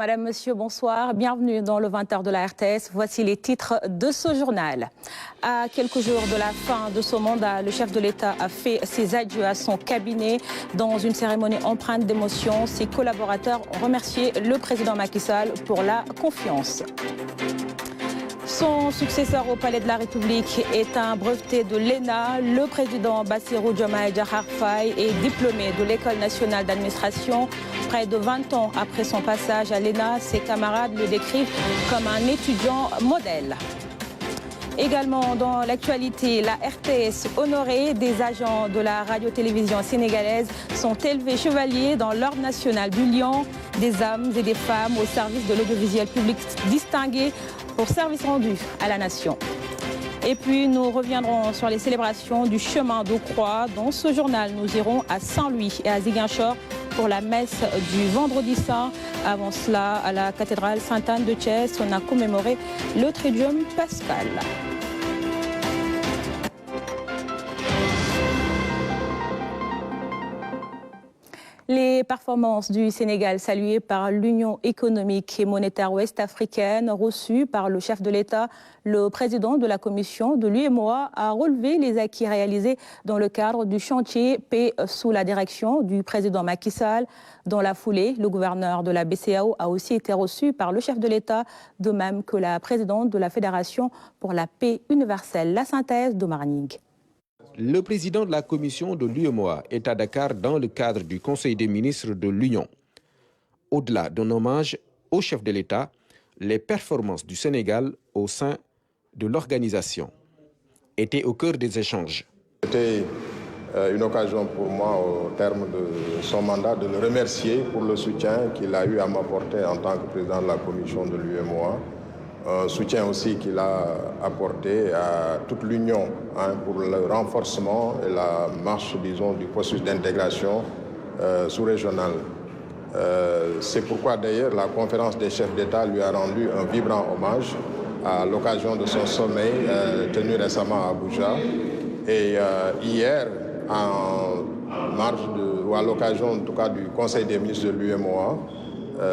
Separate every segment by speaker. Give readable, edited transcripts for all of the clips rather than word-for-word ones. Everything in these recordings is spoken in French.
Speaker 1: Madame, Monsieur, bonsoir. Bienvenue dans le 20h de la RTS. Voici les titres de ce journal. À quelques jours de la fin de son mandat, le chef de l'État a fait ses adieux à son cabinet. Dans une cérémonie empreinte d'émotion, ses collaborateurs ont remercié le président Macky Sall pour la confiance. Son successeur au Palais de la République est un breveté de l'ENA. Le président Bassirou Diomaye Diakhar Faye est diplômé de l'École nationale d'administration. Près de 20 ans après son passage à l'ENA, ses camarades le décrivent comme un étudiant modèle. Également dans l'actualité, la RTS honorée des agents de la radio-télévision sénégalaise sont élevés chevaliers dans l'ordre national du Lion, des hommes et des femmes au service de l'audiovisuel public distingué pour service rendu à la nation. Et puis nous reviendrons sur les célébrations du chemin de croix. Dans ce journal, nous irons à Saint-Louis et à Ziguinchor pour la messe du Vendredi Saint. Avant cela, à la cathédrale Sainte-Anne de Thiès, on a commémoré le Triduum pascal. Les performances du Sénégal saluées par l'Union économique et monétaire ouest-africaine, reçues par le chef de l'État, le président de la commission de l'UEMOA a relevé les acquis réalisés dans le cadre du chantier Paix sous la direction du président Macky Sall. Dans la foulée, le gouverneur de la BCEAO a aussi été reçu par le chef de l'État, de même que la présidente de la Fédération pour la paix universelle. La synthèse d'Omar Ning.
Speaker 2: Le président de la commission de l'UEMOA est à Dakar dans le cadre du Conseil des ministres de l'Union. Au-delà d'un hommage au chef de l'État, les performances du Sénégal au sein de l'organisation étaient au cœur des échanges.
Speaker 3: C'était une occasion pour moi, au terme de son mandat, de le remercier pour le soutien qu'il a eu à m'apporter en tant que président de la commission de l'UEMOA. Un soutien aussi qu'il a apporté à toute l'Union pour le renforcement et la marche, disons, du processus d'intégration sous-régionale. C'est pourquoi d'ailleurs la conférence des chefs d'État lui a rendu un vibrant hommage à l'occasion de son sommet tenu récemment à Abuja. Et hier, en marge ou à l'occasion en tout cas du Conseil des ministres de l'UEMOA,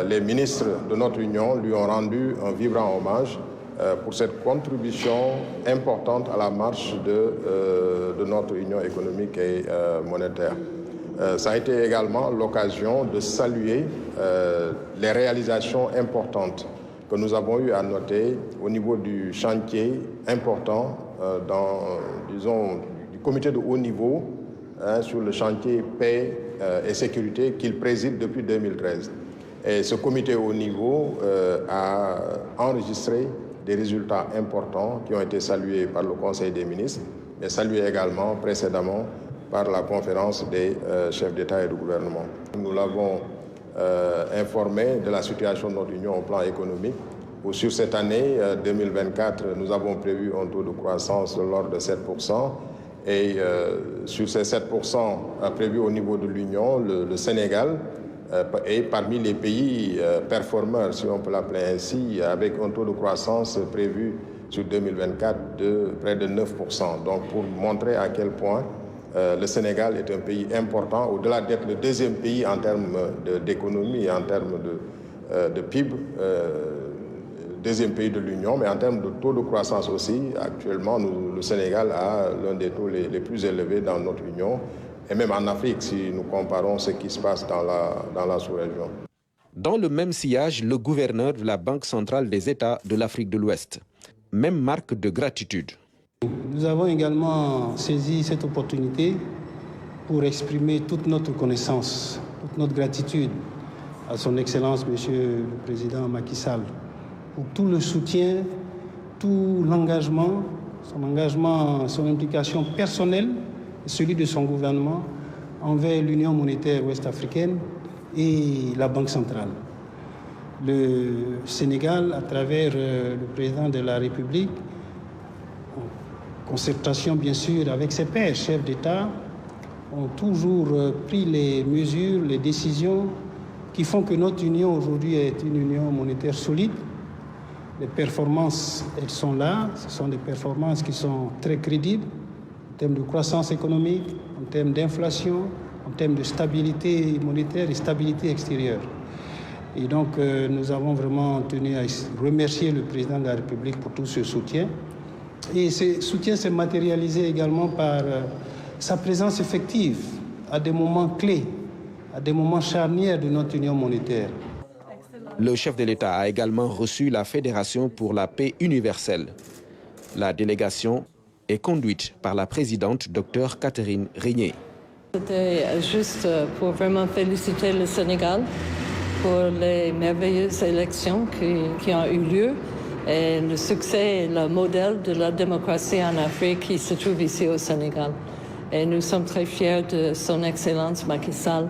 Speaker 3: les ministres de notre Union lui ont rendu un vibrant hommage pour cette contribution importante à la marche de notre Union économique et monétaire. Ça a été également l'occasion de saluer les réalisations importantes que nous avons eu à noter au niveau du chantier important du comité de haut niveau sur le chantier paix et sécurité qu'il préside depuis 2013. Et ce comité haut niveau a enregistré des résultats importants qui ont été salués par le Conseil des ministres, mais salués également précédemment par la conférence des chefs d'État et de gouvernement. Nous l'avons informé de la situation de notre Union au plan économique, où sur cette année 2024, nous avons prévu un taux de croissance de l'ordre de 7%. Et sur ces 7% prévus au niveau de l'Union, le Sénégal est parmi les pays performeurs, si on peut l'appeler ainsi, avec un taux de croissance prévu sur 2024 de près de 9%. Donc pour montrer à quel point le Sénégal est un pays important, au-delà d'être le deuxième pays en termes d'économie et en termes de PIB, deuxième pays de l'Union, mais en termes de taux de croissance aussi. Actuellement, le Sénégal a l'un des taux les plus élevés dans notre Union, et même en Afrique, si nous comparons ce qui se passe dans la sous-région.
Speaker 2: Dans le même sillage, le gouverneur de la Banque centrale des États de l'Afrique de l'Ouest. Même marque de gratitude.
Speaker 4: Nous avons également saisi cette opportunité pour exprimer toute notre connaissance, toute notre gratitude à son Excellence, Monsieur le Président Macky Sall, pour tout le soutien, tout l'engagement, son implication personnelle, celui de son gouvernement envers l'Union monétaire ouest-africaine et la Banque centrale. Le Sénégal, à travers le président de la République, en concertation bien sûr avec ses pairs, chefs d'État, ont toujours pris les mesures, les décisions qui font que notre union aujourd'hui est une union monétaire solide. Les performances, elles sont là. Ce sont des performances qui sont très crédibles en termes de croissance économique, en termes d'inflation, en termes de stabilité monétaire et stabilité extérieure. Et donc, nous avons vraiment tenu à remercier le président de la République pour tout ce soutien. Et ce soutien s'est matérialisé également par sa présence effective à des moments clés, à des moments charnières de notre union monétaire.
Speaker 2: Le chef de l'État a également reçu la Fédération pour la paix universelle. La délégation est conduite par la présidente Dr Catherine Régnier.
Speaker 5: C'était juste pour vraiment féliciter le Sénégal pour les merveilleuses élections qui ont eu lieu et le succès et le modèle de la démocratie en Afrique qui se trouve ici au Sénégal. Et nous sommes très fiers de son Excellence Macky Sall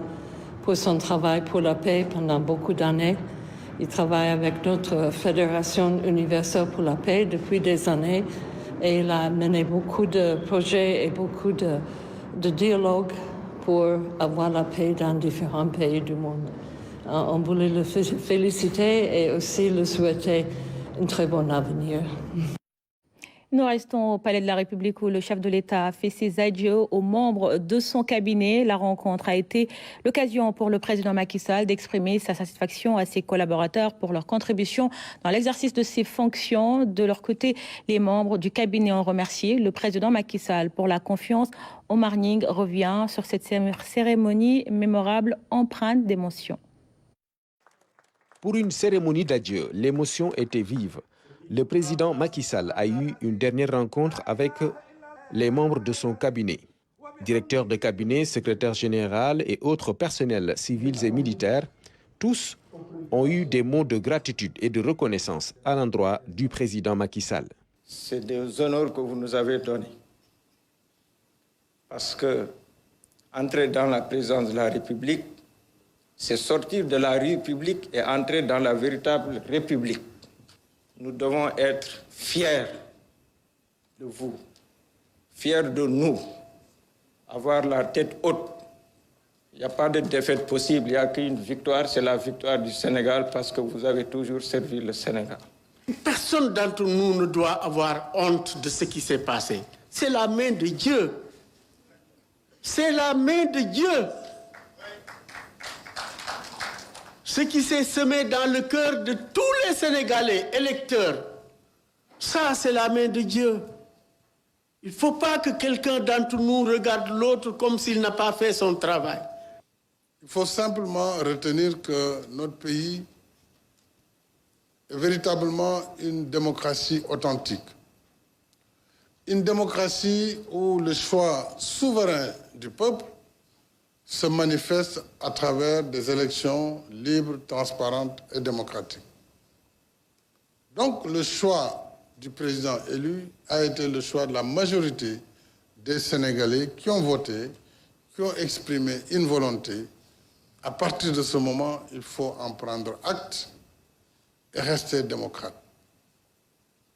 Speaker 5: pour son travail pour la paix pendant beaucoup d'années. Il travaille avec notre Fédération universelle pour la paix depuis des années et il a mené beaucoup de projets et beaucoup de dialogues pour avoir la paix dans différents pays du monde. On voulait le féliciter et aussi le souhaiter un très bon avenir.
Speaker 1: Nous restons au Palais de la République où le chef de l'État a fait ses adieux aux membres de son cabinet. La rencontre a été l'occasion pour le président Macky Sall d'exprimer sa satisfaction à ses collaborateurs pour leur contribution dans l'exercice de ses fonctions. De leur côté, les membres du cabinet ont remercié le président Macky Sall pour la confiance. Omar Ning revient sur cette cérémonie mémorable empreinte d'émotion.
Speaker 2: Pour une cérémonie d'adieu, l'émotion était vive. Le président Macky Sall a eu une dernière rencontre avec les membres de son cabinet. Directeur de cabinet, secrétaire général et autres personnels civils et militaires, tous ont eu des mots de gratitude et de reconnaissance à l'endroit du président Macky Sall.
Speaker 6: C'est des honneurs que vous nous avez donnés. Parce que entrer dans la présidence de la République, c'est sortir de la rue publique et entrer dans la véritable République. Nous devons être fiers de vous, fiers de nous, avoir la tête haute. Il n'y a pas de défaite possible, il n'y a qu'une victoire, c'est la victoire du Sénégal parce que vous avez toujours servi le Sénégal.
Speaker 7: Personne d'entre nous ne doit avoir honte de ce qui s'est passé. C'est la main de Dieu. C'est la main de Dieu. Ce qui s'est semé dans le cœur de tous les Sénégalais électeurs, ça c'est la main de Dieu. Il ne faut pas que quelqu'un d'entre nous regarde l'autre comme s'il n'a pas fait son travail.
Speaker 8: Il faut simplement retenir que notre pays est véritablement une démocratie authentique. Une démocratie où le choix souverain du peuple se manifeste à travers des élections libres, transparentes et démocratiques. Donc le choix du président élu a été le choix de la majorité des Sénégalais qui ont voté, qui ont exprimé une volonté. À partir de ce moment, il faut en prendre acte et rester démocrate.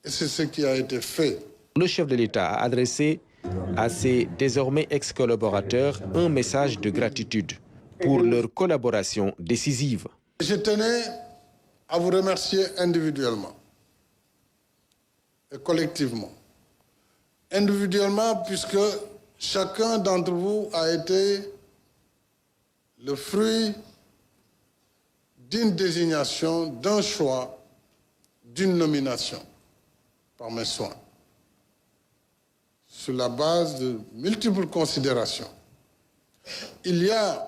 Speaker 8: Et c'est ce qui a été fait.
Speaker 2: Le chef de l'État a adressé à ses désormais ex-collaborateurs un message de gratitude pour leur collaboration décisive.
Speaker 8: Je tenais à vous remercier individuellement et collectivement. Individuellement, puisque chacun d'entre vous a été le fruit d'une désignation, d'un choix, d'une nomination par mes soins. Sur la base de multiples considérations. Il y a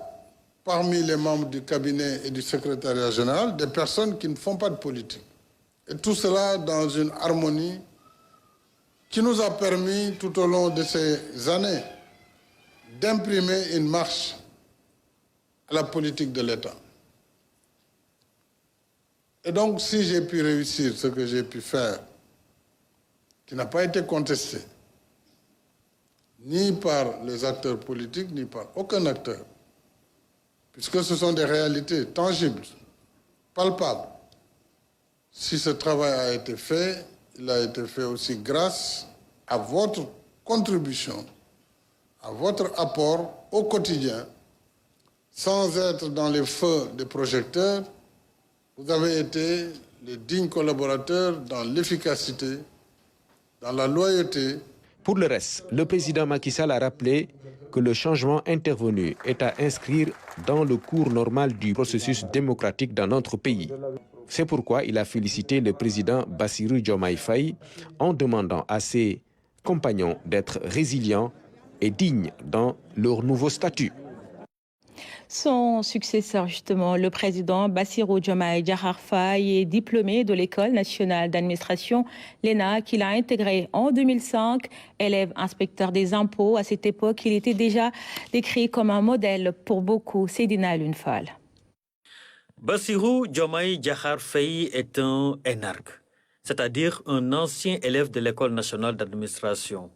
Speaker 8: parmi les membres du cabinet et du secrétariat général des personnes qui ne font pas de politique. Et tout cela dans une harmonie qui nous a permis tout au long de ces années d'imprimer une marche à la politique de l'État. Et donc si j'ai pu réussir ce que j'ai pu faire, qui n'a pas été contesté, ni par les acteurs politiques, ni par aucun acteur, puisque ce sont des réalités tangibles, palpables. Si ce travail a été fait, il a été fait aussi grâce à votre contribution, à votre apport au quotidien. Sans être dans les feux des projecteurs, vous avez été les dignes collaborateurs dans l'efficacité, dans la loyauté.
Speaker 2: Pour le reste, le président Macky Sall a rappelé que le changement intervenu est à inscrire dans le cours normal du processus démocratique dans notre pays. C'est pourquoi il a félicité le président Bassirou Diomaye Faye en demandant à ses compagnons d'être résilients et dignes dans leur nouveau statut.
Speaker 1: Son successeur, justement, le président Bassirou Diomaye Diakhar Faye, est diplômé de l'École nationale d'administration, l'ENA, qu'il a intégré en 2005. Élève inspecteur des impôts, à cette époque, il était déjà décrit comme un modèle pour beaucoup. Seydina Alioune Fall.
Speaker 9: Bassirou Diomaye Diakhar Faye est un énarque, c'est-à-dire un ancien élève de l'École nationale d'administration.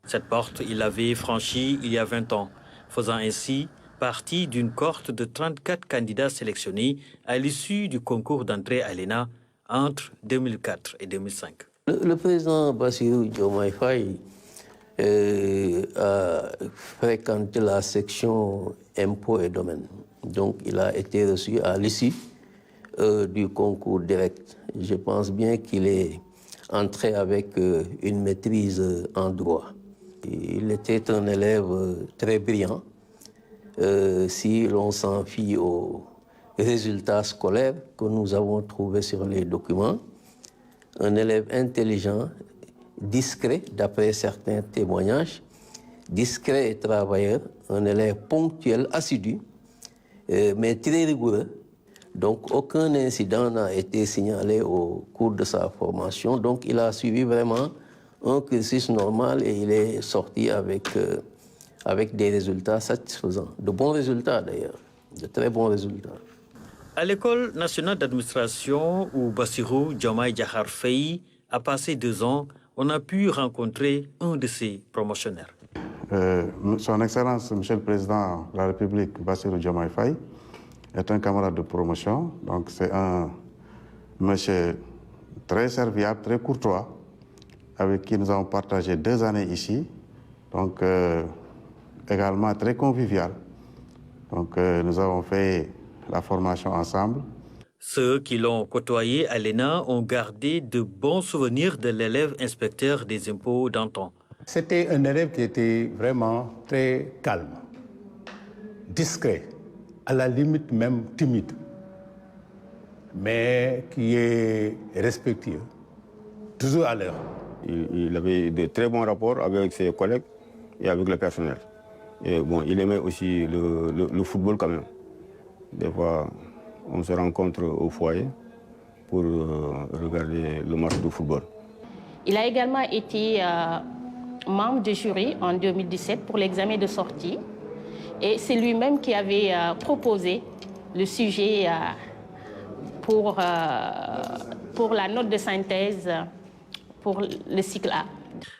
Speaker 9: Cette porte, il l'avait franchie il y a 20 ans, faisant ainsi partie d'une cohorte de 34 candidats sélectionnés à l'issue du concours d'entrée à l'ENA entre 2004 et 2005.
Speaker 10: Le président Bassirou Diomaye Faye a fréquenté la section impôts et domaines. Donc il a été reçu à l'issue du concours direct. Je pense bien qu'il est entré avec une maîtrise en droit. Il était un élève très brillant. Si l'on s'en fie aux résultats scolaires que nous avons trouvés sur les documents, un élève intelligent, discret, d'après certains témoignages, discret et travailleur, un élève ponctuel, assidu, mais très rigoureux. Donc aucun incident n'a été signalé au cours de sa formation. Donc il a suivi vraiment un cursus normal et il est sorti avec des résultats satisfaisants. De bons résultats d'ailleurs, de très bons résultats.
Speaker 9: À l'École nationale d'administration où Bassirou Diomaye Diakhar Faye a passé 2 ans, on a pu rencontrer un de ses promotionnaires.
Speaker 11: Son Excellence, Monsieur le Président de la République, Bassirou Diomaye Faye, est un camarade de promotion. Donc c'est un monsieur très serviable, très courtois, avec qui nous avons partagé 2 années ici. Donc également très convivial. Donc nous avons fait la formation ensemble.
Speaker 9: Ceux qui l'ont côtoyé à l'ENA ont gardé de bons souvenirs de l'élève inspecteur des impôts d'antan.
Speaker 12: C'était un élève qui était vraiment très calme, discret, à la limite même timide, mais qui est respectueux, toujours à l'heure.
Speaker 13: Il avait de très bons rapports avec ses collègues et avec le personnel. Et bon, il aimait aussi le football quand même. Des fois, on se rencontre au foyer pour regarder le match de football.
Speaker 14: Il a également été membre du jury en 2017 pour l'examen de sortie. Et c'est lui-même qui avait proposé le sujet pour la note de synthèse pour le cycle A.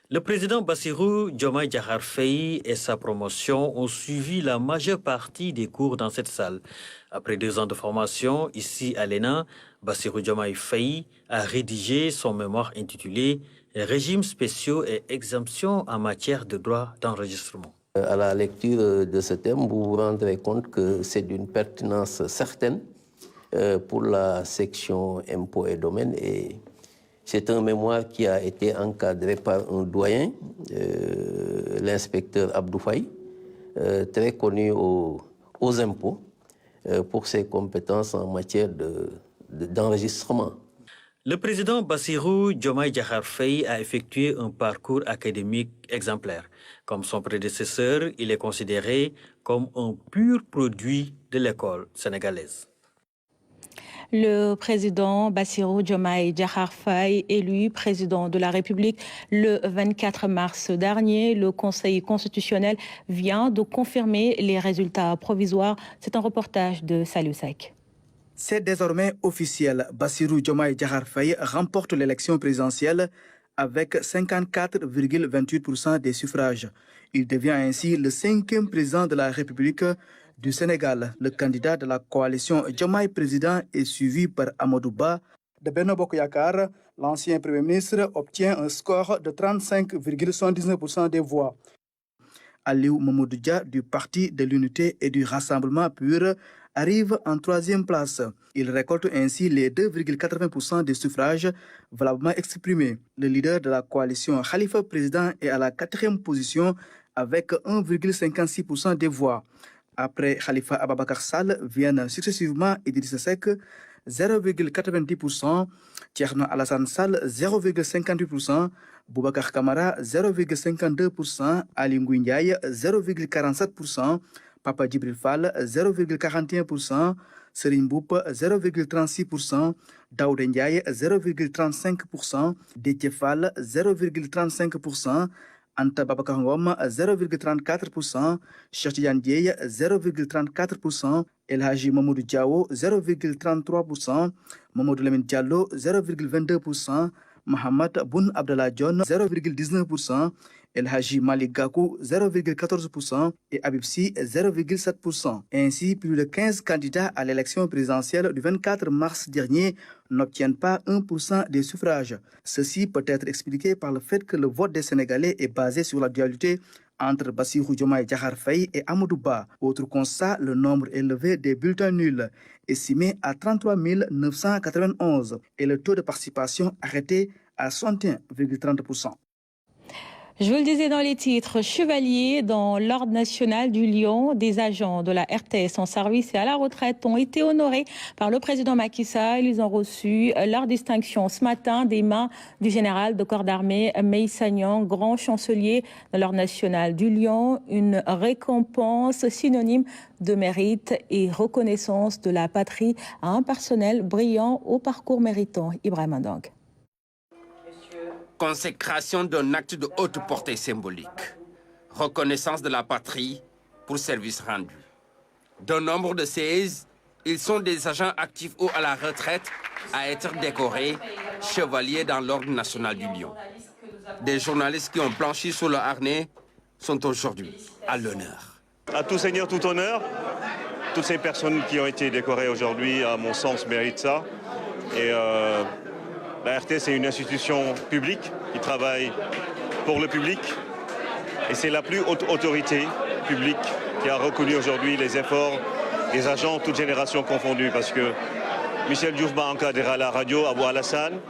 Speaker 9: Le président Bassirou Diomaye Diakhar Faye et sa promotion ont suivi la majeure partie des cours dans cette salle. Après 2 ans de formation ici à l'ENA, Bassirou Diomaye Faye a rédigé son mémoire intitulé « Régimes spéciaux et exemptions en matière de droit d'enregistrement ».
Speaker 10: À la lecture de ce thème, vous vous rendrez compte que c'est d'une pertinence certaine pour la section impôts et domaines. Et c'est un mémoire qui a été encadré par un doyen, l'inspecteur Abdou Faye, très connu aux impôts pour ses compétences en matière d'enregistrement.
Speaker 9: Le président Bassirou Diomaye Diakhar Faye a effectué un parcours académique exemplaire. Comme son prédécesseur, il est considéré comme un pur produit de l'école sénégalaise.
Speaker 1: Le président Bassirou Diomaye Diakhar Faye, élu président de la République le 24 mars dernier, le Conseil constitutionnel vient de confirmer les résultats provisoires. C'est un reportage de Salou Seck.
Speaker 15: C'est désormais officiel. Bassirou Diomaye Diakhar Faye remporte l'élection présidentielle avec 54,28% des suffrages. Il devient ainsi le 5e président de la République du Sénégal. Le candidat de la coalition Diomaye Président est suivi par Amadou Ba. De Benno Bokk Yakaar, l'ancien Premier ministre obtient un score de 35,79% des voix. Aliou Mamadou Dia du Parti de l'Unité et du Rassemblement Pur arrive en 3e place. Il récolte ainsi les 2,80% des suffrages valablement exprimés. Le leader de la coalition Khalifa Président est à la 4e position avec 1,56% des voix. Après Khalifa Ababakar Sall viennent successivement Idrissa Seck 0,90%, Thierno Alassane Sall 0,58%, Boubacar Camara 0,52%, Ali Ngouille Ndiaye 0,47%, Papa Djibril Fall 0,41%, Serigne Mboup 0,36%, Daouda Ndiaye 0,35%, Déthié Fall 0,35%, Anta Babacar Ngom 0,34%, Cheikh Tidiane Dièye 0,34%, El Hadji Mamadou Diawo 0,33%, Mamadou Lamine Diallo 0,22%, Mohamed Boun Abdallah Dionne 0,19%, El Hadji Malick Gakou 0,14% et Habib Sy 0,7%. Ainsi, plus de 15 candidats à l'élection présidentielle du 24 mars dernier n'obtiennent pas 1% des suffrages. Ceci peut être expliqué par le fait que le vote des Sénégalais est basé sur la dualité entre Bassirou Diomaye Diakhar Faye et Amadou Ba. Autre constat, le nombre élevé des bulletins nuls, estimé à 33 991, et le taux de participation arrêté à 61,30%.
Speaker 1: Je vous le disais dans les titres, chevaliers dans l'Ordre national du Lion, des agents de la RTS en service et à la retraite ont été honorés par le président Macky Sall. Ils ont reçu leur distinction ce matin des mains du général de corps d'armée Meïssa Niang, grand chancelier de l'Ordre national du Lion. Une récompense synonyme de mérite et reconnaissance de la patrie à un personnel brillant au parcours méritant. Ibrahim Ndang.
Speaker 16: Consécration d'un acte de haute portée symbolique. Reconnaissance de la patrie pour service rendu. D'un nombre de 16, ils sont des agents actifs ou à la retraite à être décorés chevaliers dans l'Ordre national du Lion. Des journalistes qui ont blanchi sous le harnais sont aujourd'hui à l'honneur.
Speaker 17: À tout seigneur, tout honneur. Toutes ces personnes qui ont été décorées aujourd'hui, à mon sens, méritent ça. Et la RTS, c'est une institution publique qui travaille pour le public. Et c'est la plus haute autorité publique qui a reconnu aujourd'hui les efforts des agents, toutes générations confondues. Parce que Michel Diouf m'a encadré à la radio, Abou Alassane.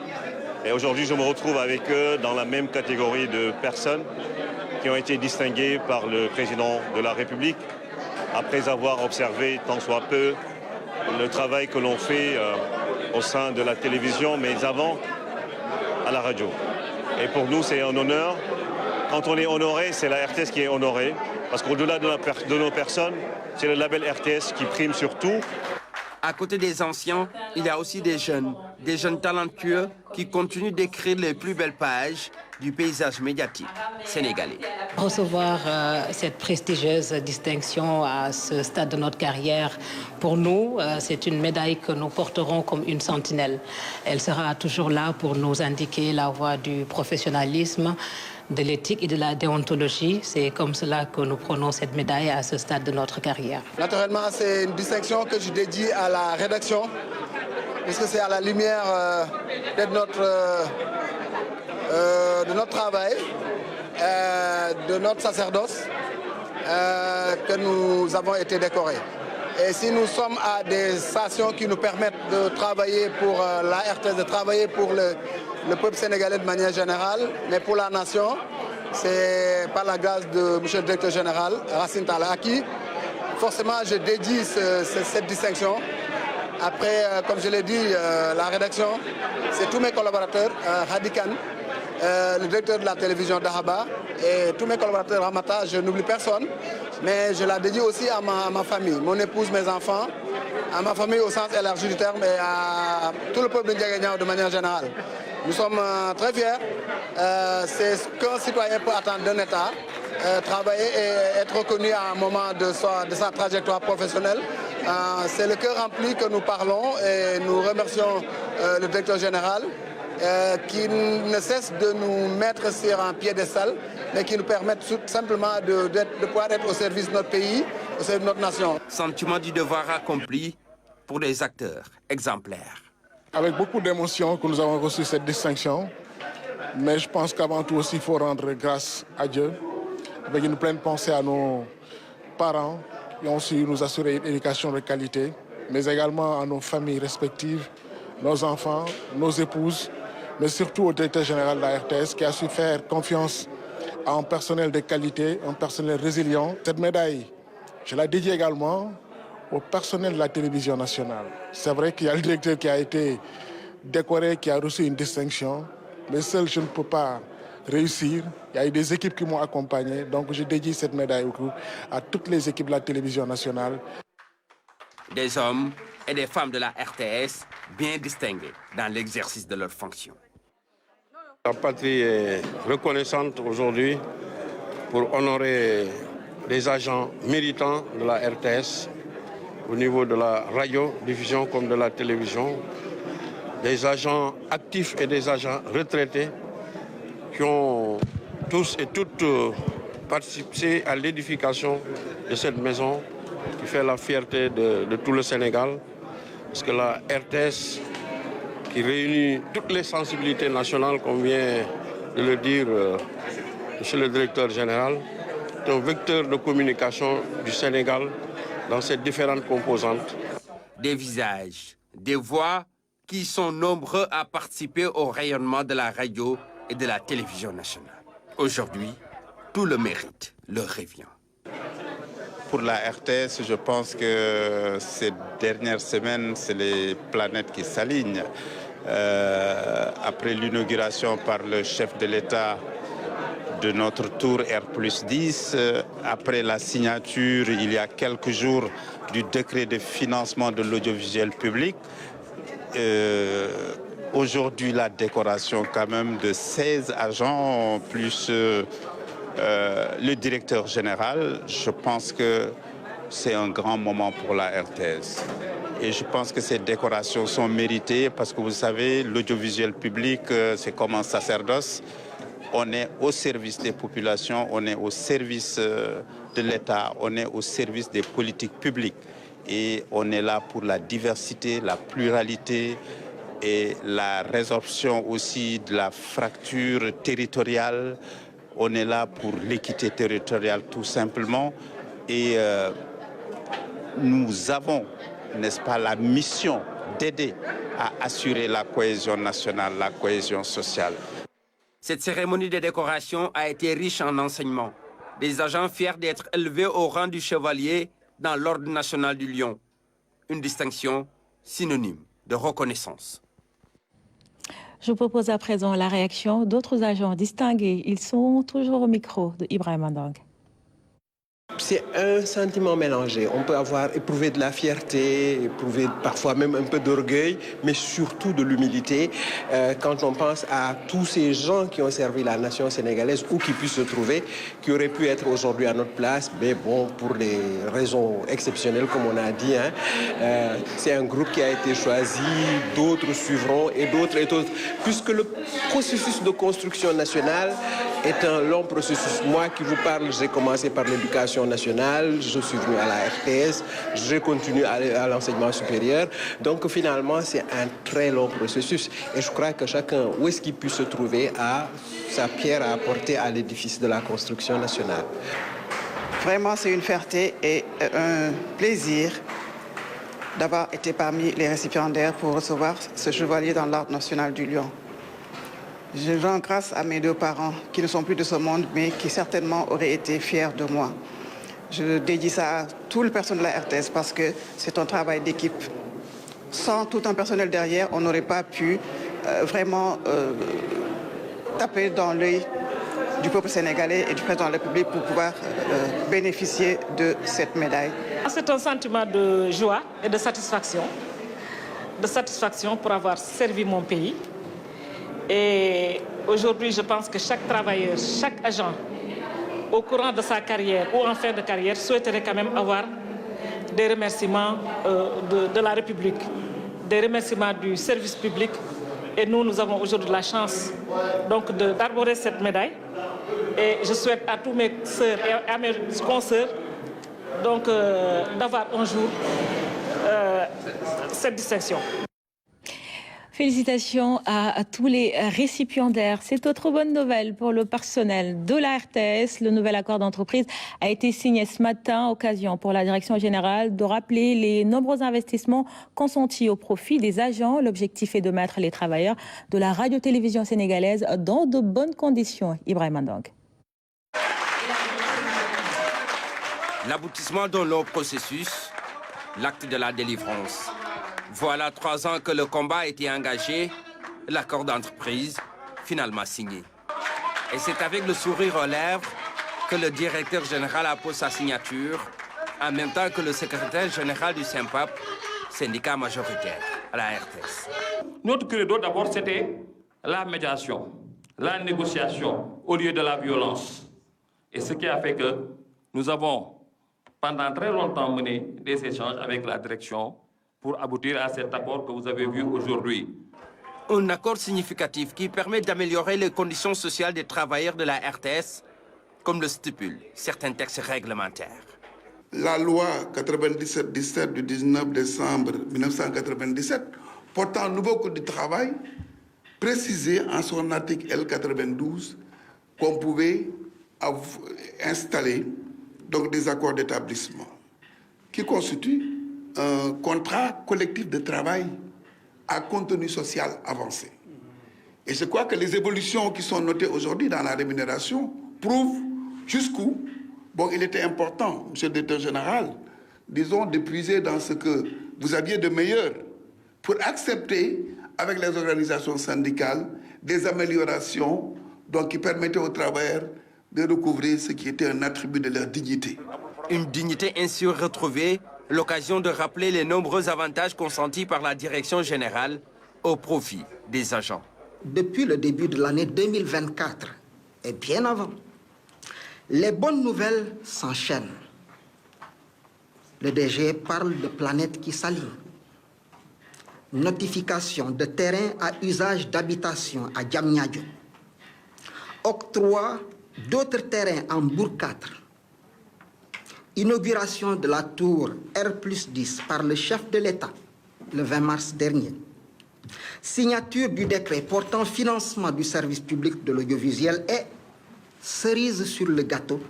Speaker 17: Et aujourd'hui, je me retrouve avec eux dans la même catégorie de personnes qui ont été distinguées par le président de la République, après avoir observé tant soit peu le travail que l'on fait au sein de la télévision, mais avant, à la radio. Et pour nous, c'est un honneur. Quand on est honoré, c'est la RTS qui est honorée. Parce qu'au-delà de nos personnes, c'est le label RTS qui prime sur tout.
Speaker 16: À côté des anciens, il y a aussi des jeunes talentueux qui continuent d'écrire les plus belles pages du paysage médiatique sénégalais.
Speaker 18: Recevoir cette prestigieuse distinction à ce stade de notre carrière, pour nous, c'est une médaille que nous porterons comme une sentinelle. Elle sera toujours là pour nous indiquer la voie du professionnalisme, de l'éthique et de la déontologie. C'est comme cela que nous prenons cette médaille à ce stade de notre carrière.
Speaker 19: Naturellement, c'est une distinction que je dédie à la rédaction, puisque c'est à la lumière de notre travail, de notre sacerdoce, que nous avons été décorés. Et si nous sommes à des stations qui nous permettent de travailler pour la RTS, de travailler pour le peuple sénégalais de manière générale, mais pour la nation, c'est par la grâce de M. le directeur général, Racine Talla, à qui forcément je dédie cette distinction. Après, comme je l'ai dit, la rédaction, c'est tous mes collaborateurs, Hadikan, le directeur de la télévision d'Ahaba, et tous mes collaborateurs Ramata, je n'oublie personne, mais je la dédie aussi à ma famille, mon épouse, mes enfants, à ma famille au sens élargi du terme et à tout le peuple ndiaganiao de manière générale. Nous sommes très fiers. C'est ce qu'un citoyen peut attendre d'un État, travailler et être reconnu à un moment de sa trajectoire professionnelle. C'est le cœur rempli que nous parlons et nous remercions le directeur général qui ne cesse de nous mettre sur un piédestal, mais qui nous permet tout simplement de pouvoir être au service de notre pays, au service de notre nation.
Speaker 16: Sentiment du devoir accompli pour des acteurs exemplaires.
Speaker 8: Avec beaucoup d'émotion que nous avons reçu cette distinction, mais je pense qu'avant tout aussi, il faut rendre grâce à Dieu, avec une pleine pensée à nos parents qui ont su nous assurer une éducation de qualité, mais également à nos familles respectives, nos enfants, nos épouses, mais surtout au directeur général de la RTS qui a su faire confiance
Speaker 20: à un personnel de qualité, un personnel résilient. Cette médaille, je la dédie également au personnel de la télévision nationale. C'est vrai qu'il y a le directeur qui a été décoré, qui a reçu une distinction, mais seul je ne peux pas réussir. Il y a eu des équipes qui m'ont accompagné, donc je dédie cette médaille à toutes les équipes de la télévision nationale.
Speaker 16: Des hommes et des femmes de la RTS bien distingués dans l'exercice de leurs fonctions.
Speaker 21: La patrie est reconnaissante aujourd'hui pour honorer les agents méritants de la RTS au niveau de la radiodiffusion comme de la télévision, des agents actifs et des agents retraités qui ont tous et toutes participé à l'édification de cette maison qui fait la fierté de tout le Sénégal. Parce que la RTS, qui réunit toutes les sensibilités nationales, comme vient de le dire monsieur le directeur général, est un vecteur de communication du Sénégal dans ses différentes composantes.
Speaker 16: Des visages, des voix qui sont nombreux à participer au rayonnement de la radio et de la télévision nationale. Aujourd'hui, tout le mérite leur revient.
Speaker 22: Pour la RTS, je pense que ces dernières semaines, c'est les planètes qui s'alignent. Après l'inauguration par le chef de l'État de notre tour R+10, après la signature il y a quelques jours du décret de financement de l'audiovisuel public, aujourd'hui la décoration quand même de 16 agents plus le directeur général, je pense que c'est un grand moment pour la RTS. Et je pense que ces décorations sont méritées parce que vous savez, l'audiovisuel public, c'est comme un sacerdoce. On est au service des populations, on est au service de l'État, on est au service des politiques publiques. Et on est là pour la diversité, la pluralité et la résorption aussi de la fracture territoriale. On est là pour l'équité territoriale tout simplement. Et nous avons, n'est-ce pas, la mission d'aider à assurer la cohésion nationale, la cohésion sociale.
Speaker 16: Cette cérémonie de décoration a été riche en enseignements. Des agents fiers d'être élevés au rang du chevalier dans l'Ordre national du Lion. Une distinction synonyme de reconnaissance.
Speaker 1: Je vous propose à présent la réaction d'autres agents distingués. Ils sont toujours au micro de Ibrahim Mandang.
Speaker 23: C'est un sentiment mélangé. On peut éprouver de la fierté, éprouver parfois même un peu d'orgueil, mais surtout de l'humilité quand on pense à tous ces gens qui ont servi la nation sénégalaise ou qui puissent se trouver, qui auraient pu être aujourd'hui à notre place, mais bon, pour des raisons exceptionnelles, comme on a dit, c'est un groupe qui a été choisi, d'autres suivront et d'autres et d'autres, puisque le processus de construction nationale est un long processus. Moi qui vous parle, j'ai commencé par l'éducation nationale, je suis venu à la RTS, je continue à l'enseignement supérieur. Donc finalement, c'est un très long processus. Et je crois que chacun, où est-ce qu'il puisse se trouver, a sa pierre à apporter à l'édifice de la construction nationale.
Speaker 24: Vraiment, c'est une fierté et un plaisir d'avoir été parmi les récipiendaires pour recevoir ce chevalier dans l'Ordre national du Lion. Je rends grâce à mes deux parents qui ne sont plus de ce monde, mais qui certainement auraient été fiers de moi. Je dédie ça à tout le personnel de la RTS parce que c'est un travail d'équipe. Sans tout un personnel derrière, on n'aurait pas pu vraiment taper dans l'œil du peuple sénégalais et du président de la République pour pouvoir bénéficier de cette médaille.
Speaker 25: C'est un sentiment de joie et de satisfaction pour avoir servi mon pays. Et aujourd'hui, je pense que chaque travailleur, chaque agent, au courant de sa carrière ou en fin de carrière, souhaiterait quand même avoir des remerciements de la République, des remerciements du service public. Et nous avons aujourd'hui la chance donc d'arborer cette médaille. Et je souhaite à tous mes sœurs et à mes consoeurs donc d'avoir un jour cette distinction.
Speaker 1: Félicitations à tous les récipiendaires. C'est autre bonne nouvelle pour le personnel de la RTS. Le nouvel accord d'entreprise a été signé ce matin, occasion pour la direction générale de rappeler les nombreux investissements consentis au profit des agents. L'objectif est de mettre les travailleurs de la radio-télévision sénégalaise dans de bonnes conditions. Ibrahim Mandang.
Speaker 16: L'aboutissement d'un long processus, l'acte de la délivrance. Voilà 3 ans que le combat a été engagé, l'accord d'entreprise finalement signé. Et c'est avec le sourire aux lèvres que le directeur général a posé sa signature, en même temps que le secrétaire général du SYNPAP, syndicat majoritaire à la RTS.
Speaker 3: Notre credo d'abord c'était la médiation, la négociation au lieu de la violence. Et ce qui a fait que nous avons pendant très longtemps mené des échanges avec la direction pour aboutir à cet accord que vous avez vu aujourd'hui.
Speaker 16: Un accord significatif qui permet d'améliorer les conditions sociales des travailleurs de la RTS, comme le stipulent certains textes réglementaires.
Speaker 4: La loi 97-17 du 19 décembre 1997 portant un nouveau code du travail précisait en son article L92 qu'on pouvait installer donc des accords d'établissement qui constituent un contrat collectif de travail à contenu social avancé. Et je crois que les évolutions qui sont notées aujourd'hui dans la rémunération prouvent jusqu'où il était important, Monsieur le Directeur général, disons, de puiser dans ce que vous aviez de meilleur pour accepter, avec les organisations syndicales, des améliorations qui permettaient aux travailleurs de recouvrer ce qui était un attribut de leur dignité.
Speaker 16: Une dignité ainsi retrouvée, l'occasion de rappeler les nombreux avantages consentis par la direction générale au profit des agents.
Speaker 5: Depuis le début de l'année 2024 et bien avant, les bonnes nouvelles s'enchaînent. Le DG parle de planètes qui s'alignent. Notification de terrain à usage d'habitation à Diamniadio. Octroi d'autres terrains en Bourg 4. Inauguration de la tour R+10 par le chef de l'État le 20 mars dernier. Signature du décret portant financement du service public de l'audiovisuel et, cerise sur le gâteau,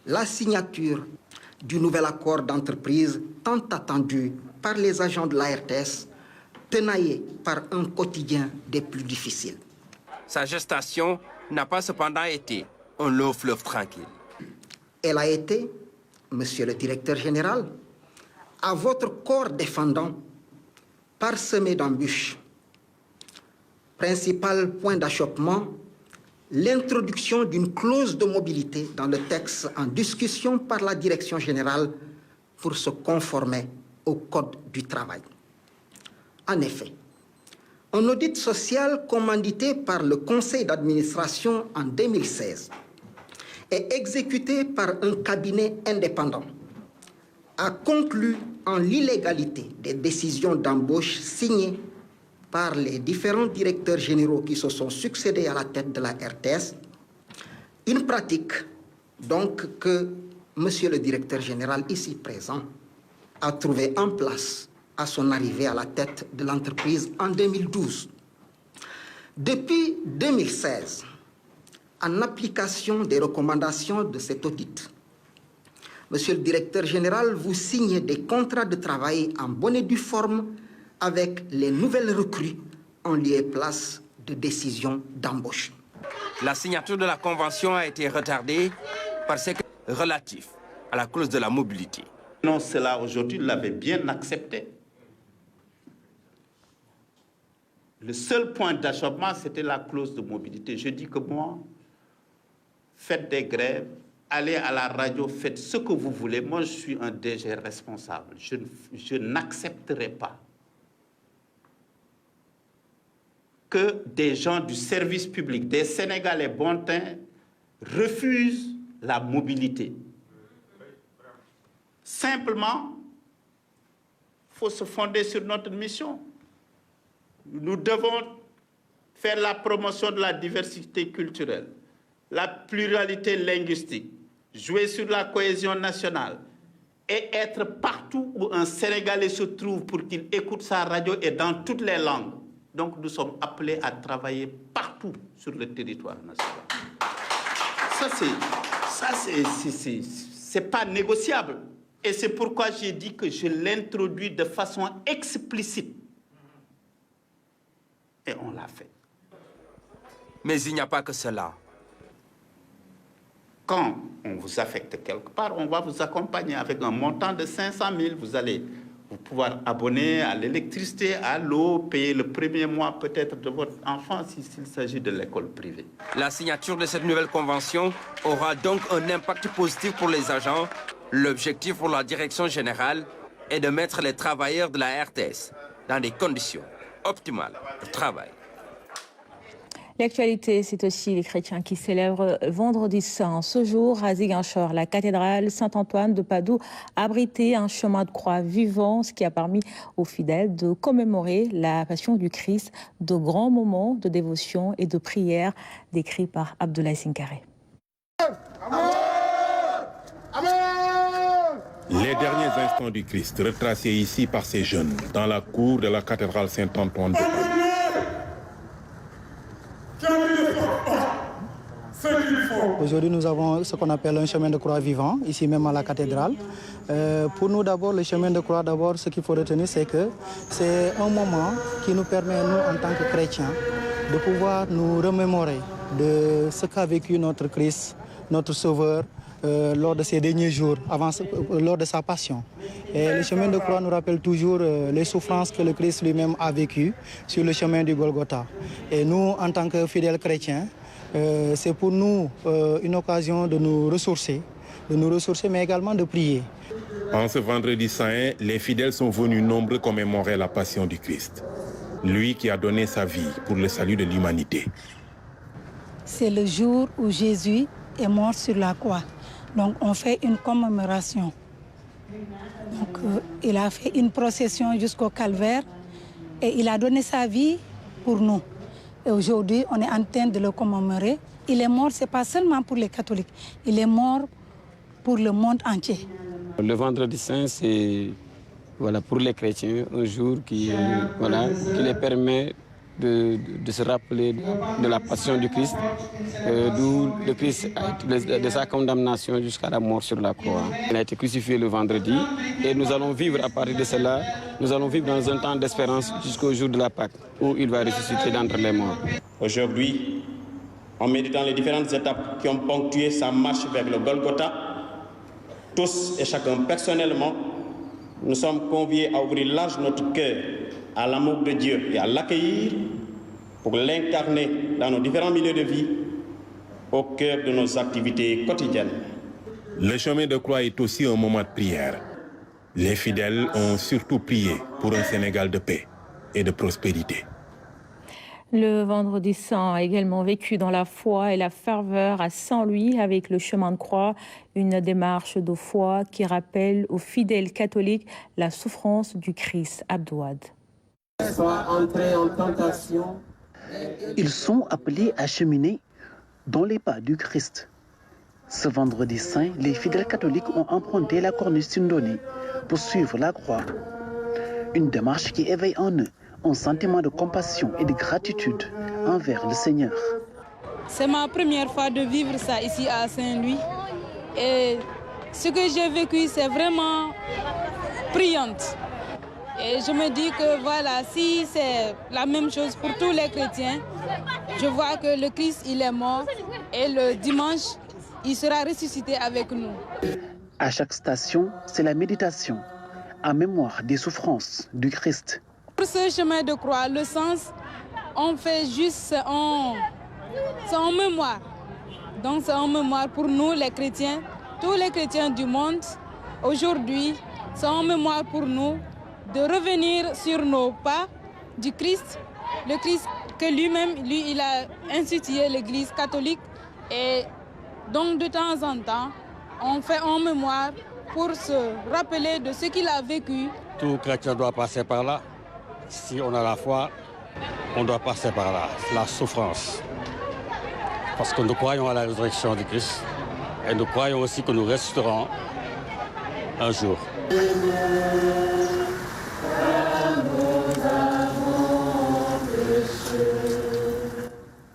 Speaker 5: la signature du nouvel accord d'entreprise tant attendu par les agents de la RTS, tenaillé par un quotidien des plus difficiles.
Speaker 16: Sa gestation n'a pas cependant été un long fleuve tranquille.
Speaker 5: Elle a été, Monsieur le Directeur général, à votre corps défendant, parsemé d'embûches. Principal point d'achoppement, l'introduction d'une clause de mobilité dans le texte en discussion par la Direction générale pour se conformer au Code du travail. En effet, un audit social commandité par le Conseil d'administration en 2016 et exécuté par un cabinet indépendant a conclu en l'illégalité des décisions d'embauche signées par les différents directeurs généraux qui se sont succédés à la tête de la RTS, une pratique donc que Monsieur le Directeur général ici présent a trouvé en place à son arrivée à la tête de l'entreprise en 2012. Depuis 2016, en application des recommandations de cet audit, Monsieur le Directeur général, vous signez des contrats de travail en bonne et due forme avec les nouvelles recrues en lieu et place de décisions d'embauche.
Speaker 16: La signature de la convention a été retardée parce que relatif à la clause de la mobilité.
Speaker 22: Non, cela aujourd'hui l'avait bien accepté. Le seul point d'achoppement, c'était la clause de mobilité. Je dis que moi, faites des grèves, allez à la radio, faites ce que vous voulez. Moi, je suis un DG responsable. Je n'accepterai pas que des gens du service public, des Sénégalais bon teint, refusent la mobilité. Simplement, il faut se fonder sur notre mission. Nous devons faire la promotion de la diversité culturelle, la pluralité linguistique, jouer sur la cohésion nationale et être partout où un Sénégalais se trouve pour qu'il écoute sa radio et dans toutes les langues. Donc nous sommes appelés à travailler partout sur le territoire national. Ça, c'est pas négociable. Et c'est pourquoi j'ai dit que je l'introduis de façon explicite. Et on l'a fait.
Speaker 16: Mais il n'y a pas que cela.
Speaker 22: Quand on vous affecte quelque part, on va vous accompagner avec un montant de 500 000. Vous allez vous pouvoir abonner à l'électricité, à l'eau, payer le premier mois peut-être de votre enfant s'il s'agit de l'école privée.
Speaker 16: La signature de cette nouvelle convention aura donc un impact positif pour les agents. L'objectif pour la direction générale est de mettre les travailleurs de la RTS dans des conditions optimales de travail.
Speaker 1: L'actualité, c'est aussi les chrétiens qui célèbrent Vendredi Saint. Ce jour, à Ziguinchor, la cathédrale Saint-Antoine de Padoue a abrité un chemin de croix vivant, ce qui a permis aux fidèles de commémorer la Passion du Christ, de grands moments de dévotion et de prière décrits par Abdoulaye Sinkaré.
Speaker 2: Les derniers instants du Christ, retracés ici par ces jeunes, dans la cour de la cathédrale Saint-Antoine de Padoue.
Speaker 6: Aujourd'hui, nous avons ce qu'on appelle un chemin de croix vivant, ici même à la cathédrale. Pour nous, d'abord, le chemin de croix, d'abord, ce qu'il faut retenir, c'est que c'est un moment qui nous permet, nous, en tant que chrétiens, de pouvoir nous remémorer de ce qu'a vécu notre Christ, notre Sauveur, lors de ces derniers jours, lors de sa passion. Et le chemin de croix nous rappelle toujours les souffrances que le Christ lui-même a vécues sur le chemin du Golgotha. Et nous, en tant que fidèles chrétiens, c'est pour nous une occasion de nous ressourcer, mais également de prier.
Speaker 2: En ce vendredi saint, les fidèles sont venus nombreux commémorer la passion du Christ. Lui qui a donné sa vie pour le salut de l'humanité.
Speaker 7: C'est le jour où Jésus est mort sur la croix. Donc on fait une commémoration. Donc, il a fait une procession jusqu'au calvaire et il a donné sa vie pour nous. Et aujourd'hui, on est en train de le commémorer. Il est mort, ce n'est pas seulement pour les catholiques, il est mort pour le monde entier.
Speaker 11: Le vendredi saint, c'est pour les chrétiens un jour qui les permet de se rappeler de la passion du Christ, d'où le Christ, de sa condamnation jusqu'à la mort sur la croix. Il a été crucifié le vendredi et nous allons vivre à partir de cela, nous allons vivre dans un temps d'espérance jusqu'au jour de la Pâque, où il va ressusciter d'entre les morts.
Speaker 12: Aujourd'hui, en méditant les différentes étapes qui ont ponctué sa marche vers le Golgotha, tous et chacun personnellement, nous sommes conviés à ouvrir large notre cœur à l'amour de Dieu et à l'accueillir pour l'incarner dans nos différents milieux de vie, au cœur de nos activités quotidiennes.
Speaker 2: Le chemin de croix est aussi un moment de prière. Les fidèles ont surtout prié pour un Sénégal de paix et de prospérité.
Speaker 1: Le Vendredi Saint a également vécu dans la foi et la ferveur à Saint-Louis avec le chemin de croix, une démarche de foi qui rappelle aux fidèles catholiques la souffrance du Christ. Abdouad.
Speaker 26: Ils sont appelés à cheminer dans les pas du Christ. Ce vendredi saint, les fidèles catholiques ont emprunté la corniche Sindoni pour suivre la croix. Une démarche qui éveille en eux un sentiment de compassion et de gratitude envers le Seigneur.
Speaker 7: C'est ma première fois de vivre ça ici à Saint-Louis. Et ce que j'ai vécu, c'est vraiment priante. Et je me dis que voilà, si c'est la même chose pour tous les chrétiens, je vois que le Christ, il est mort et le dimanche, il sera ressuscité avec nous.
Speaker 26: À chaque station, c'est la méditation en mémoire des souffrances du Christ.
Speaker 7: Pour ce chemin de croix, le sens, on fait juste en mémoire. Donc c'est en mémoire pour nous les chrétiens, tous les chrétiens du monde. Aujourd'hui, c'est en mémoire pour nous de revenir sur nos pas du Christ, le Christ que lui-même, il a institué l'Église catholique. Et donc de temps en temps, on fait en mémoire pour se rappeler de ce qu'il a vécu.
Speaker 27: Tout chrétien doit passer par là. Si on a la foi, on doit passer par là, la souffrance. Parce que nous croyons à la résurrection du Christ et nous croyons aussi que nous ressusciterons un jour.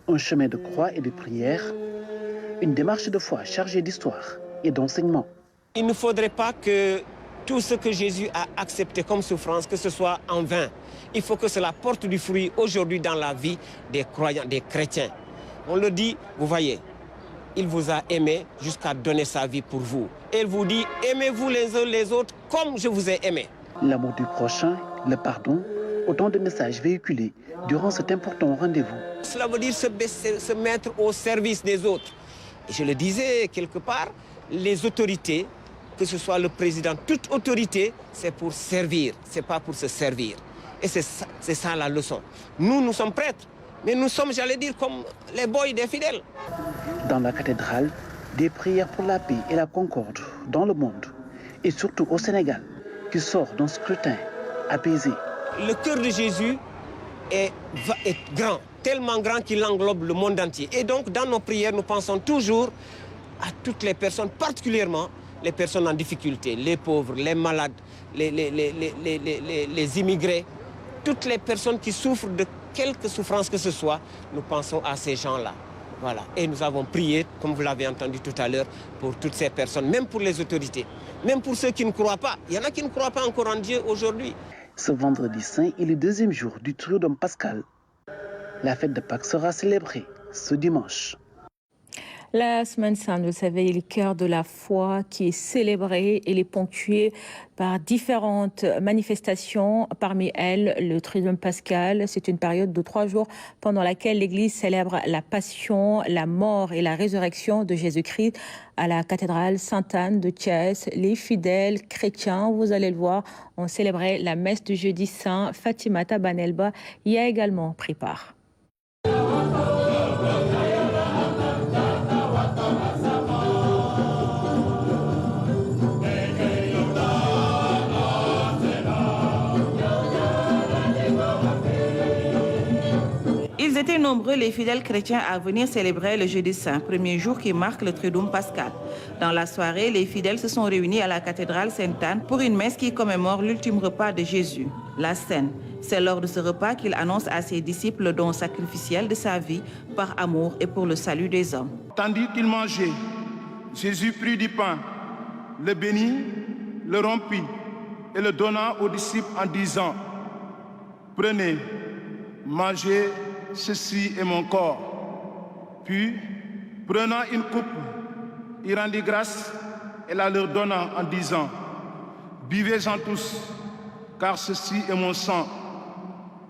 Speaker 26: Un chemin de croix et de prière, une démarche de foi chargée d'histoire et d'enseignement.
Speaker 23: Il ne faudrait pas que tout ce que Jésus a accepté comme souffrance, que ce soit en vain. Il faut que cela porte du fruit aujourd'hui dans la vie des croyants, des chrétiens. On le dit, vous voyez, il vous a aimé jusqu'à donner sa vie pour vous. Et il vous dit, aimez-vous les uns les autres comme je vous ai aimé.
Speaker 26: L'amour du prochain, le pardon, autant de messages véhiculés durant cet important rendez-vous.
Speaker 23: Cela veut dire se mettre au service des autres. Et je le disais quelque part, les autorités, que ce soit le président, toute autorité, c'est pour servir, c'est pas pour se servir. Et c'est ça la leçon. Nous sommes prêtres, mais nous sommes, j'allais dire, comme les boys des fidèles.
Speaker 26: Dans la cathédrale, des prières pour la paix et la concorde dans le monde, et surtout au Sénégal, qui sort d'un scrutin apaisé.
Speaker 23: Le cœur de Jésus est grand, tellement grand qu'il englobe le monde entier. Et donc, dans nos prières, nous pensons toujours à toutes les personnes, particulièrement les personnes en difficulté, les pauvres, les malades, les immigrés, toutes les personnes qui souffrent de quelque souffrance que ce soit, nous pensons à ces gens-là. Voilà. Et nous avons prié, comme vous l'avez entendu tout à l'heure, pour toutes ces personnes, même pour les autorités, même pour ceux qui ne croient pas. Il y en a qui ne croient pas encore en Dieu aujourd'hui.
Speaker 26: Ce vendredi saint est le deuxième jour du Triduum pascal. La fête de Pâques sera célébrée ce dimanche.
Speaker 1: La Semaine sainte, vous le savez, est le cœur de la foi qui est célébrée. Elle est ponctuée par différentes manifestations. Parmi elles, le Triduum pascal. C'est une période de 3 jours pendant laquelle l'Église célèbre la passion, la mort et la résurrection de Jésus-Christ à la cathédrale Sainte-Anne de Thiès. Les fidèles chrétiens, vous allez le voir, ont célébré la messe du jeudi saint. Fatimata Banelba y a également pris part.
Speaker 9: Ils étaient nombreux, les fidèles chrétiens, à venir célébrer le jeudi saint, premier jour qui marque le Triduum pascal. Dans la soirée, les fidèles se sont réunis à la cathédrale Sainte-Anne pour une messe qui commémore l'ultime repas de Jésus, la Cène. C'est lors de ce repas qu'il annonce à ses disciples le don sacrificiel de sa vie par amour et pour le salut des hommes.
Speaker 10: Tandis qu'il mangeait, Jésus prit du pain, le bénit, le rompit et le donna aux disciples en disant, « Prenez, mangez, ceci est mon corps. » Puis, prenant une coupe, il rendit grâce et la leur donna en disant, « Buvez-en tous, car ceci est mon sang,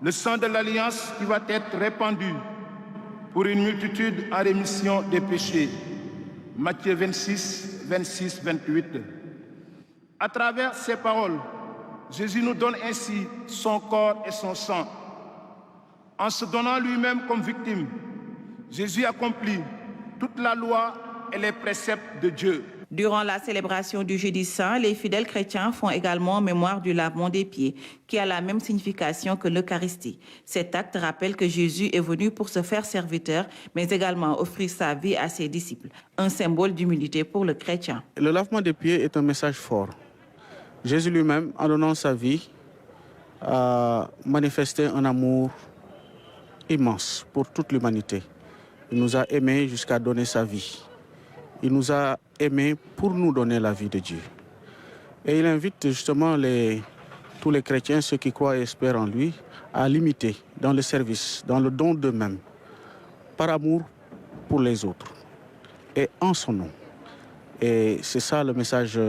Speaker 10: le sang de l'alliance qui va être répandu pour une multitude en rémission des péchés. » Matthieu 26, 26, 28. À travers ces paroles, Jésus nous donne ainsi son corps et son sang. En se donnant lui-même comme victime, Jésus accomplit toute la loi et les préceptes de Dieu.
Speaker 9: Durant la célébration du jeudi saint, les fidèles chrétiens font également mémoire du lavement des pieds, qui a la même signification que l'Eucharistie. Cet acte rappelle que Jésus est venu pour se faire serviteur, mais également offrir sa vie à ses disciples. Un symbole d'humilité pour le chrétien.
Speaker 13: Le lavement des pieds est un message fort. Jésus lui-même, en donnant sa vie, a manifesté un amour immense pour toute l'humanité. Il nous a aimés jusqu'à donner sa vie. Il nous a aimés pour nous donner la vie de Dieu. Et il invite justement tous les chrétiens, ceux qui croient et espèrent en lui, à l'imiter dans le service, dans le don d'eux-mêmes, par amour pour les autres et en son nom. Et c'est ça le message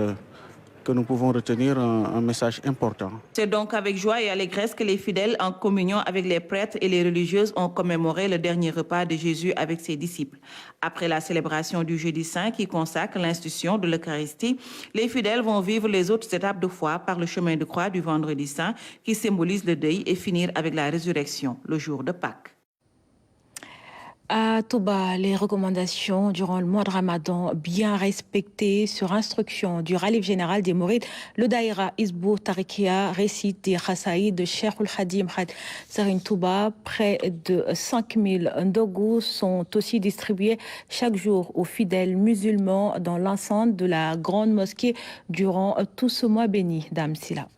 Speaker 13: que nous pouvons retenir, un message important.
Speaker 9: C'est donc avec joie et allégresse que les fidèles, en communion avec les prêtres et les religieuses, ont commémoré le dernier repas de Jésus avec ses disciples. Après la célébration du jeudi saint qui consacre l'institution de l'Eucharistie, les fidèles vont vivre les autres étapes de foi par le chemin de croix du vendredi saint qui symbolise le deuil et finir avec la résurrection, le jour de Pâques.
Speaker 1: À Touba, les recommandations durant le mois de Ramadan bien respectées sur instruction du Khalif général des Mourides, le Daïra Hizbut Tarqiyyah récite des Khasaïd de Cheikh Khadim Serigne Touba. Près de 5000 ndogou sont aussi distribués chaque jour aux fidèles musulmans dans l'enceinte de la grande mosquée durant tout ce mois béni. Dame Silla.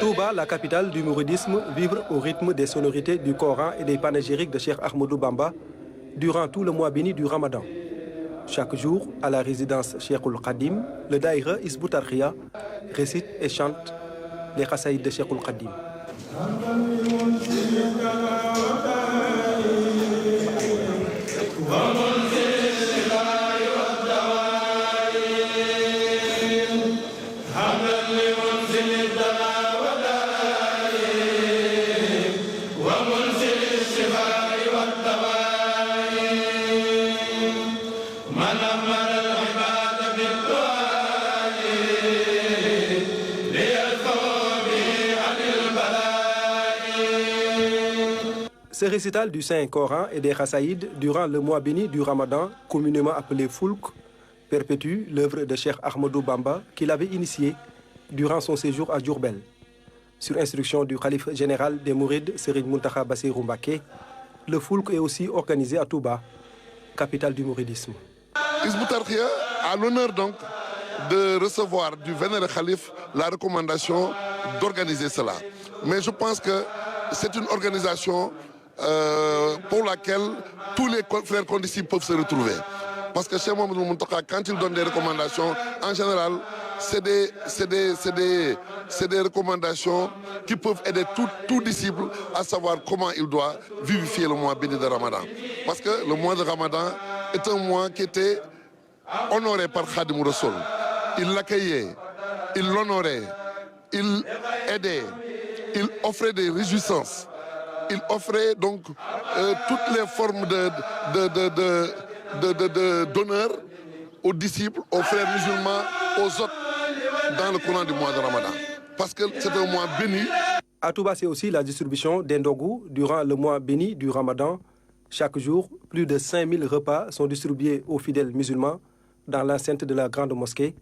Speaker 14: Touba, la capitale du mouridisme, vibre au rythme des sonorités du Coran et des panégyriques de Cheikh Ahmadou Bamba durant tout le mois béni du Ramadan. Chaque jour, à la résidence Cheikhul Khadim, le Daïra Hizbut Tarqiyyah récite et chante les Khasaïd de Cheikhul Khadim. Ce récital du Saint-Coran et des Khasaïd durant le mois béni du Ramadan, communément appelé Foulk, perpétue l'œuvre de Cheikh Ahmadou Bamba qu'il avait initiée durant son séjour à Diourbel. Sur instruction du calife général des Mourides, Serigne Mountakha Bassirou Mbacké, le Foulk est aussi organisé à Touba, capitale du mouridisme.
Speaker 4: Hizbut Tarqiyyah a l'honneur donc de recevoir du vénéré calife la recommandation d'organiser cela. Mais je pense que c'est une organisation pour laquelle tous les frères condisciples peuvent se retrouver. Parce que chez Mohamed Mountakha, quand il donne des recommandations, en général, c'est des recommandations qui peuvent aider tout disciple à savoir comment il doit vivifier le mois béni de Ramadan. Parce que le mois de Ramadan est un mois qui était honoré par Khadim Rassoul. Il l'accueillait, il l'honorait, il aidait, il offrait des réjouissances. Il offrait donc toutes les formes d'honneur aux disciples, aux frères musulmans, aux autres dans le courant du mois de Ramadan. Parce que c'est un mois béni.
Speaker 14: À Touba, c'est aussi la distribution d'Indogou durant le mois béni du Ramadan. Chaque jour, plus de 5000 repas sont distribués aux fidèles musulmans dans l'enceinte de la grande mosquée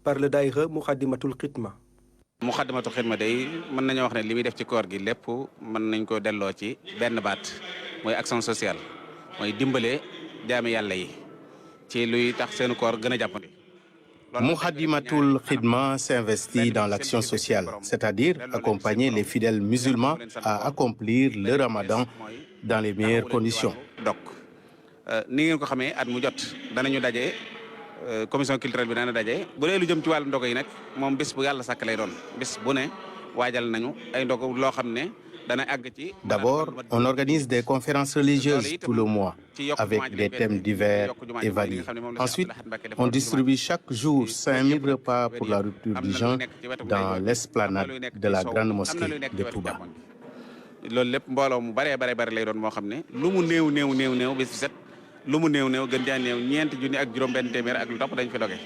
Speaker 14: par le daïra Moukhaddamatoul Khidma.
Speaker 13: Moukhaddamatoul Khidma day mën nañu wax ne li muy def ci koor gi lépp mën nañ ko delloo ci benn baat mooy action sociale mooy dimbale jaami yàlla yi ci luy tax seen koor gën a jàppandi.
Speaker 8: Moukhaddamatoul Khidma s'investit dans l'action sociale, c'est-à-dire accompagner les fidèles musulmans à accomplir le Ramadan dans les meilleures conditions.
Speaker 13: Donc, ni ngeen ko xamee at mu jot danañu daje commission culturelle bi dana daje bu dee lu jëm ci wàllu ndogo yi nag moom bés bu yàlla sàkk lay doon bés bu ne waajal nañu ay ndogo loo xam ne dana àgg ci.
Speaker 8: D'abord, on organise des conférences religieuses tout le mois avec des thèmes divers et variés. Ensuite, on distribue chaque jour 5000 repas pour la rupture du jeûne dans l'esplanade de la grande mosquée de Touba.
Speaker 13: loolu lépp mbooloo mu bare lay doon moo xam ne lu mu néew bés bu set lu mu néew gën jaa néew ñeenti junni ak juróom-benn téeméer ak lu topp dañ fi doge.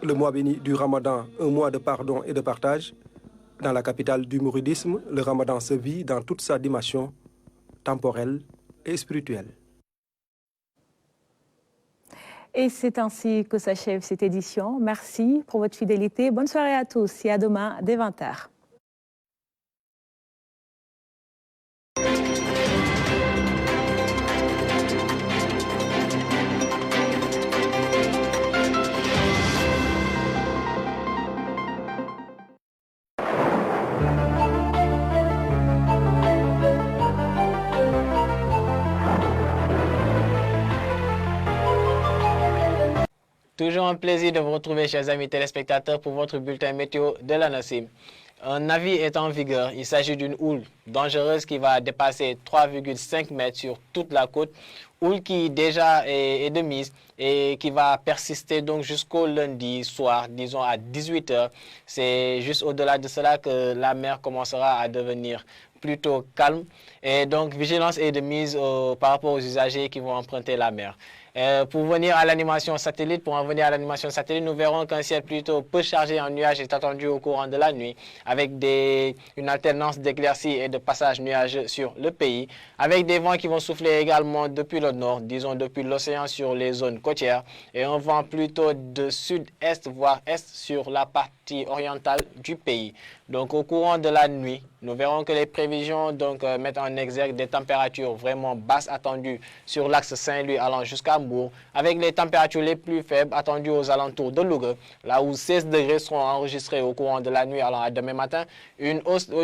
Speaker 14: Le mois béni du Ramadan, un mois de pardon et de partage. Dans la capitale du mouridisme, le Ramadan se vit dans toute sa dimension temporelle et spirituelle.
Speaker 1: Et c'est ainsi que s'achève cette édition. Merci pour votre fidélité. Bonne soirée à tous et à demain dès 20h.
Speaker 15: Toujours un plaisir de vous retrouver, chers amis téléspectateurs, pour votre bulletin météo de la NOCIM. Un avis est en vigueur. Il s'agit d'une houle dangereuse qui va dépasser 3,5 mètres sur toute la côte. Houle qui déjà est de mise et qui va persister donc jusqu'au lundi soir, disons à 18 h. C'est juste au-delà de cela que la mer commencera à devenir plutôt calme. Et donc, vigilance est de mise par rapport aux usagers qui vont emprunter la mer. Pour en venir à l'animation satellite, nous verrons qu'un ciel plutôt peu chargé en nuages est attendu au courant de la nuit, avec une alternance d'éclaircies et de passages nuageux sur le pays, avec des vents qui vont souffler également depuis le nord, disons depuis l'océan sur les zones côtières, et un vent plutôt de sud-est voire est sur la partie orientale du pays. Donc au courant de la nuit, nous verrons que les prévisions mettent en exergue des températures vraiment basses attendues sur l'axe Saint-Louis allant jusqu'à Mbour, avec les températures les plus faibles attendues aux alentours de Louga, là où 16 degrés seront enregistrés au courant de la nuit allant à demain matin, une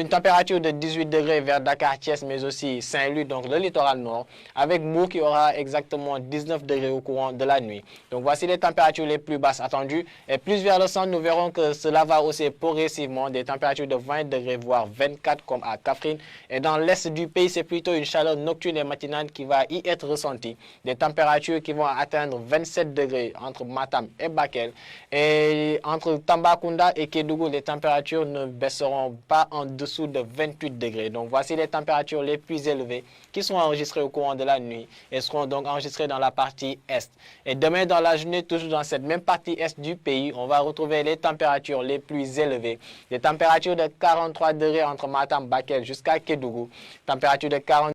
Speaker 15: température de 18 degrés vers Dakar, Thiès, mais aussi Saint-Louis, donc le littoral nord, avec Mbour qui aura exactement 19 degrés au courant de la nuit. Donc voici les températures les plus basses attendues, et plus vers le centre, nous verrons que ce cela va hausser progressivement des températures de 20 degrés, voire 24 comme à Kaffrine. Et dans l'est du pays, c'est plutôt une chaleur nocturne et matinale qui va y être ressentie. Des températures qui vont atteindre 27 degrés entre Matam et Bakel. Et entre Tambacounda et Kédougou, les températures ne baisseront pas en dessous de 28 degrés. Donc voici les températures les plus élevées qui seront enregistrées au courant de la nuit et seront donc enregistrées dans la partie est. Et demain dans la journée, toujours dans cette même partie est du pays, on va retrouver les températures les plus élevées. Des températures de 43 degrés entre Matam, Bakel jusqu'à Kédougou. Température de 40